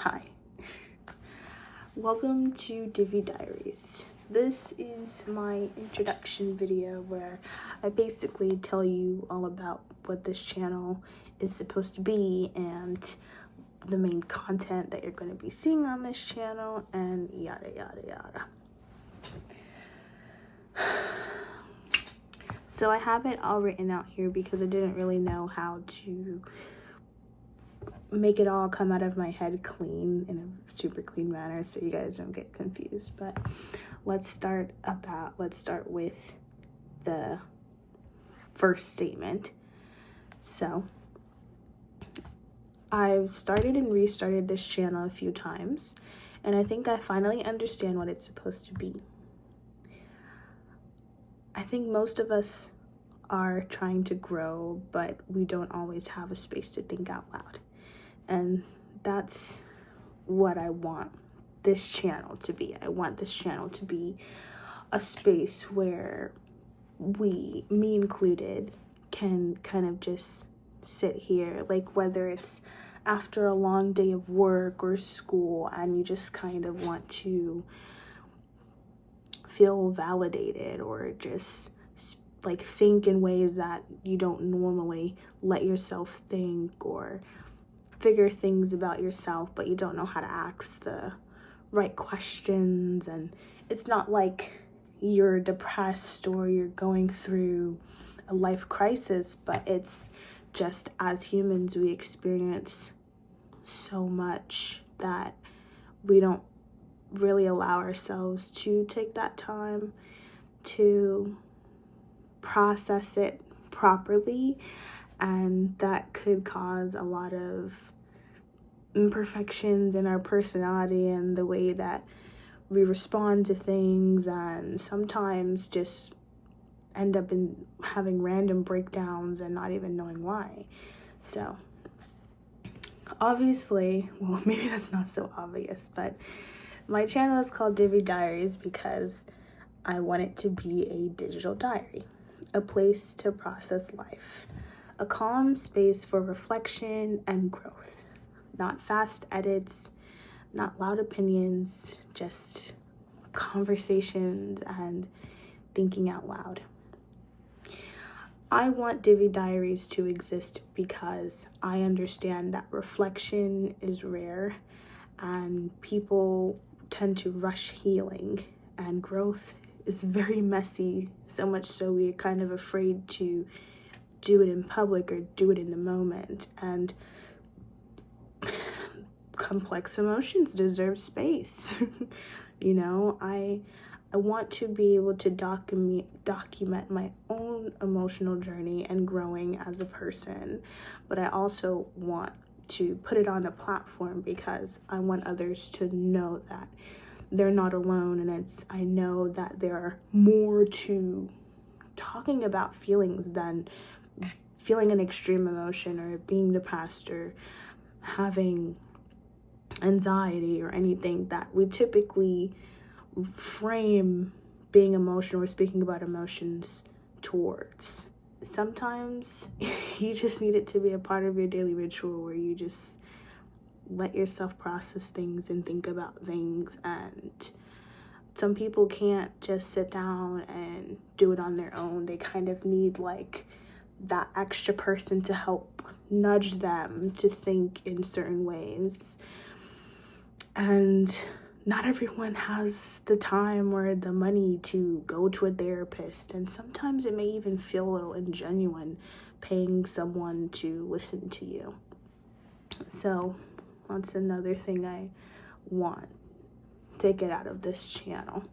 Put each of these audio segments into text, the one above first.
Hi. Welcome to Divie Diaries. This is my introduction video where I basically tell you all about what this channel is supposed to be and the main content that you're going to be seeing on this channel and yada yada yada. So I have it all written out here because I didn't really know how to make it all come out of my head clean in a super clean manner so you guys don't get confused. But let's start with the first statement. So I've started and restarted this channel a few times, and I think I finally understand what it's supposed to be. I think most of us are trying to grow, but we don't always have a space to think out loud. And that's what I want this channel to be. I want this channel to be a space where we, me included, can kind of just sit here, like whether it's after a long day of work or school and you just kind of want to feel validated or just like think in ways that you don't normally let yourself think, or figure things about yourself but you don't know how to ask the right questions. And it's not like you're depressed or you're going through a life crisis, but it's just as humans we experience so much that we don't really allow ourselves to take that time to process it properly, and that could cause a lot of imperfections in our personality and the way that we respond to things, and sometimes just end up in having random breakdowns and not even knowing why. So obviously, well, maybe that's not so obvious, but my channel is called Divie Diaries because I want it to be a digital diary, a place to process life, a calm space for reflection and growth. Not fast edits, not loud opinions, just conversations and thinking out loud. I want Divie Diaries to exist because I understand that reflection is rare and people tend to rush healing, and growth is very messy, so much so we're kind of afraid to do it in public or do it in the moment. And complex emotions deserve space. You know, I want to be able to document my own emotional journey and growing as a person, but I also want to put it on a platform because I want others to know that they're not alone, and I know that there are more to talking about feelings than feeling an extreme emotion or being depressed or having anxiety or anything that we typically frame being emotional or speaking about emotions towards. Sometimes you just need it to be a part of your daily ritual where you just let yourself process things and think about things. And some people can't just sit down and do it on their own. They kind of need like that extra person to help nudge them to think in certain ways. And not everyone has the time or the money to go to a therapist, and sometimes it may even feel a little ingenuine paying someone to listen to you. So that's another thing I want to get out of this channel.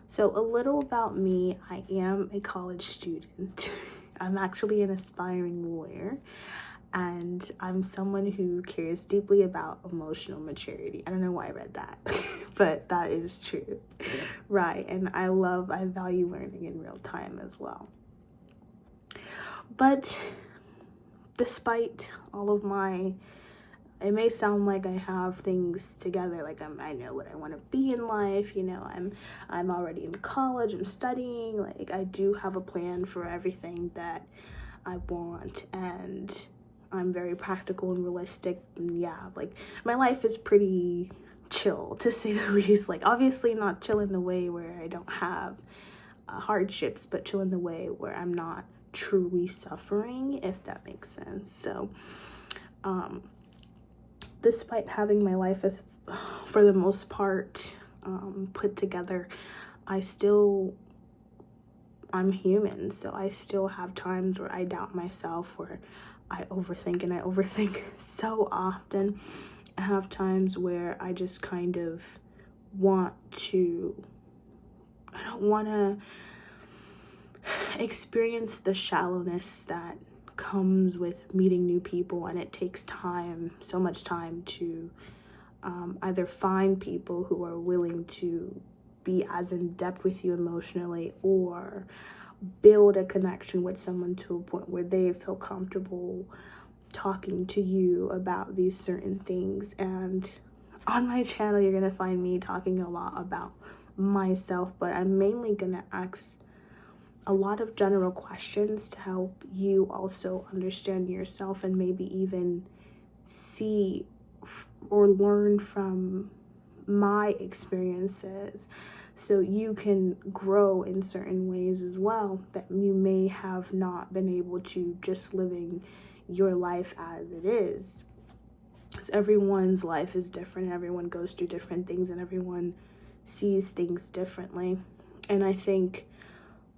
So a little about me: I am a college student. I'm actually an aspiring lawyer, and I'm someone who cares deeply about emotional maturity. I don't know why I read that, but that is true. Right, and I value learning in real time as well. But despite all of it may sound like I have things together, like I know what I want to be in life, you know, I'm already in college, I'm studying, like I do have a plan for everything that I want, and I'm very practical and realistic. And yeah, like my life is pretty chill, to say the least. Like obviously not chill in the way where I don't have hardships, but chill in the way where I'm not truly suffering, if that makes sense. So despite having my life as for the most part put together, I'm human, so I still have times where I doubt myself, where I overthink, and I overthink so often. I have times where I just kind of I don't want to experience the shallowness that comes with meeting new people, and it takes time, so much time, to either find people who are willing to be as in depth with you emotionally, or build a connection with someone to a point where they feel comfortable talking to you about these certain things. And on my channel, you're gonna find me talking a lot about myself, but I'm mainly gonna ask a lot of general questions to help you also understand yourself, and maybe even see or learn from my experiences, so you can grow in certain ways as well that you may have not been able to just living your life as it is. Because everyone's life is different, everyone goes through different things, and everyone sees things differently. And I think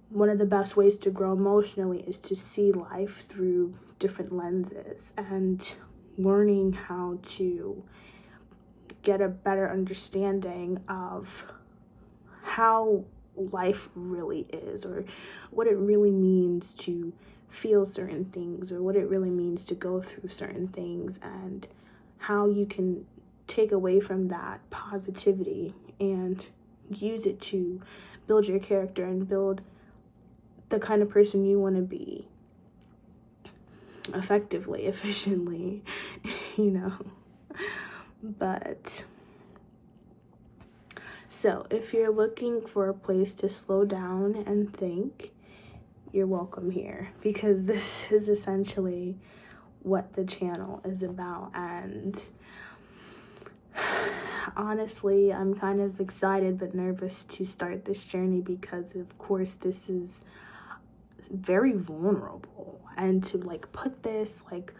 one of the best ways to grow emotionally is to see life through different lenses, and learning how to get a better understanding of how life really is, or what it really means to feel certain things, or what it really means to go through certain things, and how you can take away from that positivity and use it to build your character and build the kind of person you want to be effectively, efficiently, you know. But so if you're looking for a place to slow down and think, you're welcome here, because this is essentially what the channel is about. And honestly, I'm kind of excited but nervous to start this journey, because of course this is very vulnerable, and to like put this, like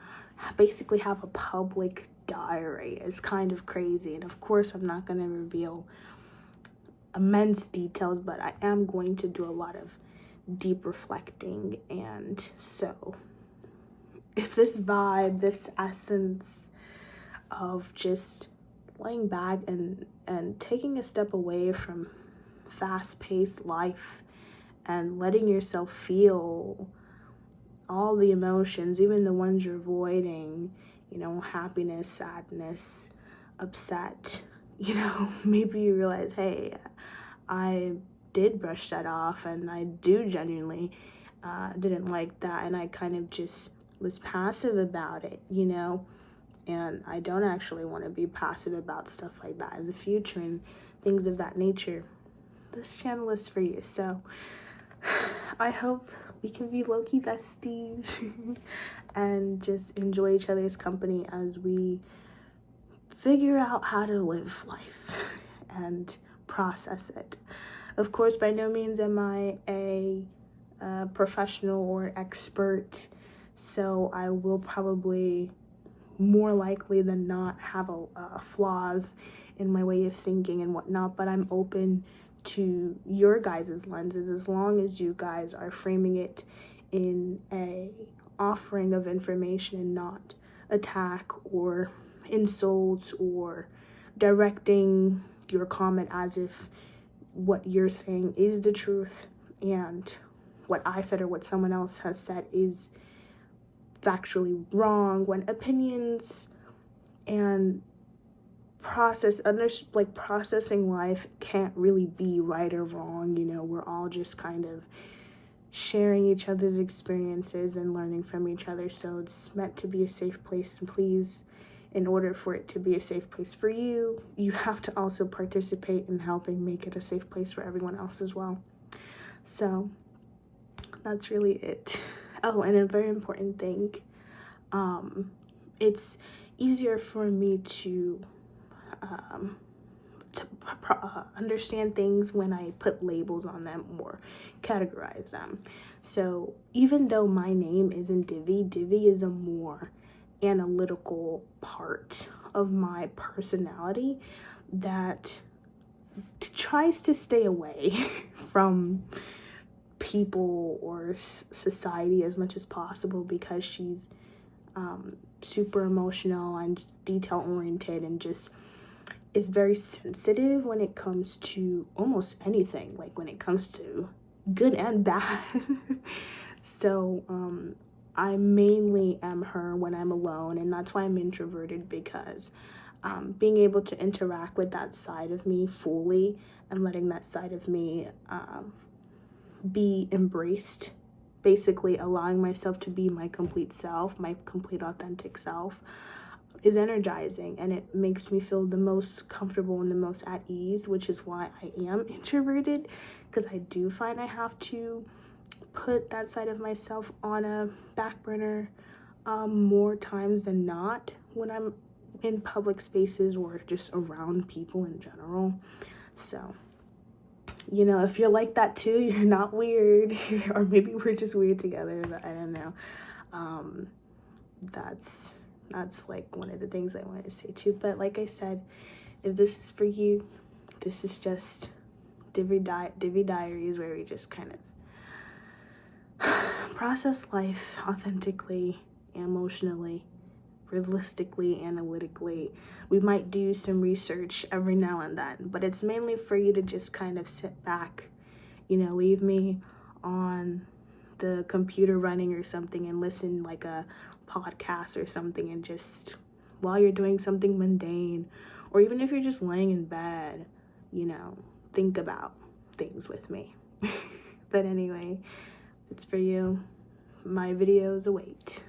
basically have a public diary, is kind of crazy. And of course I'm not going to reveal immense details, but I am going to do a lot of deep reflecting. And so if this vibe, this essence of just laying back and taking a step away from fast-paced life and letting yourself feel all the emotions, even the ones you're avoiding, you know, happiness, sadness, upset, you know, maybe you realize, hey, I did brush that off, and I do genuinely didn't like that, and I kind of just was passive about it, you know, and I don't actually want to be passive about stuff like that in the future and things of that nature. This channel is for you. So I hope we can be low-key besties and just enjoy each other's company as we figure out how to live life and process it. Of course, by no means am I a professional or expert, so I will probably more likely than not have flaws in my way of thinking and whatnot, but I'm open to your guys' lenses, as long as you guys are framing it in a offering of information and not attack or insults, or directing your comment as if what you're saying is the truth and what I said or what someone else has said is factually wrong, when opinions and processing life can't really be right or wrong. You know, we're all just kind of sharing each other's experiences and learning from each other, so it's meant to be a safe place. And please, in order for it to be a safe place for you, you have to also participate in helping make it a safe place for everyone else as well. So that's really it. Oh, and a very important thing, It's easier for me to understand things when I put labels on them or categorize them. So even though my name isn't Divie, Divie is a more analytical part of my personality that tries to stay away from people or society as much as possible, because she's super emotional and detail oriented and just is very sensitive when it comes to almost anything, like when it comes to good and bad. So I mainly am her when I'm alone, and that's why I'm introverted, because being able to interact with that side of me fully and letting that side of me be embraced, basically allowing myself to be my complete self, my complete authentic self, is energizing, and it makes me feel the most comfortable and the most at ease, which is why I am introverted, because I do find I have to put that side of myself on a back burner more times than not when I'm in public spaces or just around people in general. So, you know, if you're like that too, you're not weird, or maybe we're just weird together, but I don't know. That's like one of the things I wanted to say too. But like I said, if this is for you, this is just Divie Diaries, where we just kind of process life authentically, emotionally, realistically, analytically. We might do some research every now and then, but it's mainly for you to just kind of sit back, you know, leave me on the computer running or something and listen like a podcast or something, and just while you're doing something mundane, or even if you're just laying in bed, you know, think about things with me. But anyway, it's for you. My videos await.